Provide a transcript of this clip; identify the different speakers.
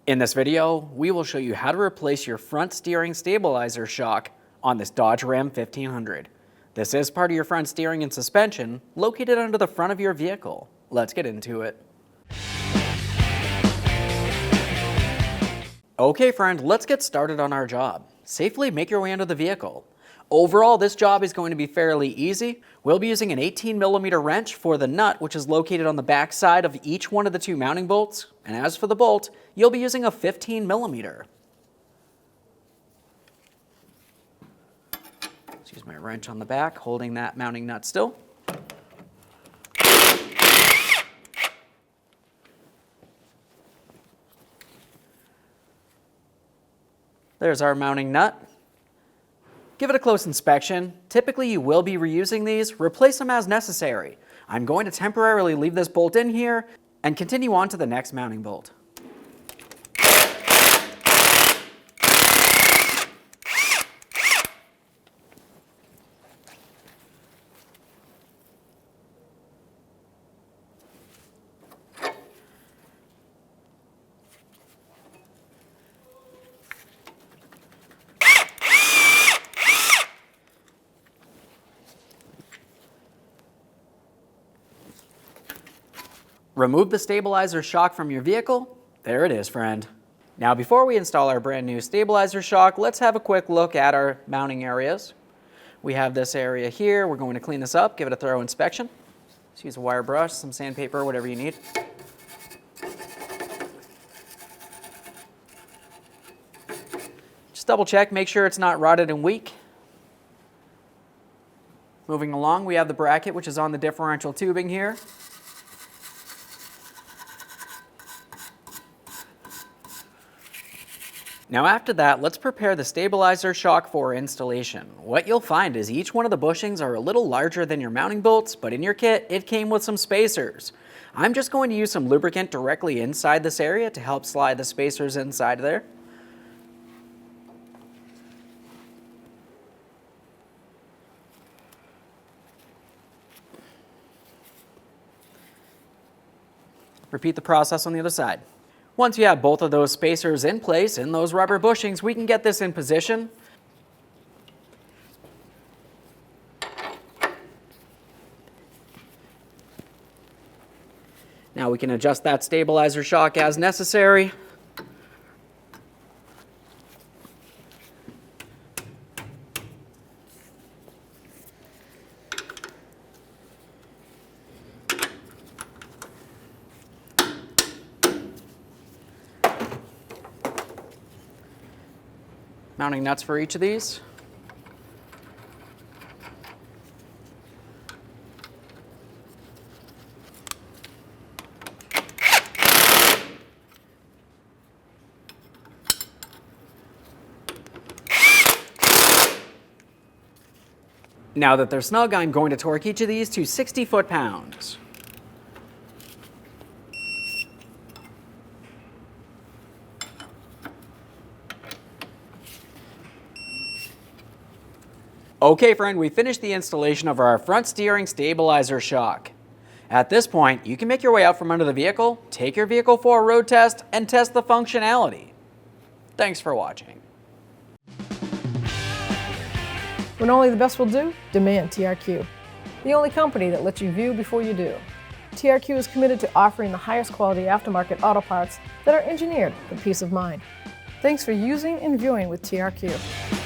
Speaker 1: In this video, we will show you how to replace your front steering stabilizer shock on this Dodge Ram 1500. This is part of your front steering and suspension, located under the front of your vehicle. Let's get into it. Okay friend, let's get started on our job. Safely make your way into the vehicle. Overall, this job is going to be fairly easy. We'll be using an 18mm wrench for the nut, which is located on the back side of each one of the two mounting bolts. And as for the bolt, you'll be using a 15mm. Let's use my wrench on the back, holding that mounting nut still. There's our mounting nut. Give it a close inspection. Typically you will be reusing these. Replace them as necessary. I'm going to temporarily leave this bolt in here and continue on to the next mounting bolt. Remove the stabilizer shock from your vehicle. There it is, friend. Now before we install our brand new stabilizer shock, let's have a quick look at our mounting areas. We have this area here. We're going to clean this up, give it a thorough inspection. Let's use a wire brush, some sandpaper, whatever you need. Just double check, make sure it's not rotted and weak. Moving along, we have the bracket, which is on the differential tubing here. Now after that, let's prepare the stabilizer shock for installation. What you'll find is each one of the bushings are a little larger than your mounting bolts, but in your kit, it came with some spacers. I'm just going to use some lubricant directly inside this area to help slide the spacers inside there. Repeat the process on the other side. Once you have both of those spacers in place in those rubber bushings, we can get this in position. Now we can adjust that stabilizer shock as necessary. Mounting nuts for each of these. Now that they're snug, I'm going to torque each of these to 60 foot-pounds. Okay friend, we finished the installation of our front steering stabilizer shock. At this point, you can make your way out from under the vehicle, take your vehicle for a road test, and test the functionality. Thanks for watching.
Speaker 2: When only the best will do, demand TRQ. The only company that lets you view before you do. TRQ is committed to offering the highest quality aftermarket auto parts that are engineered for peace of mind. Thanks for using and viewing with TRQ.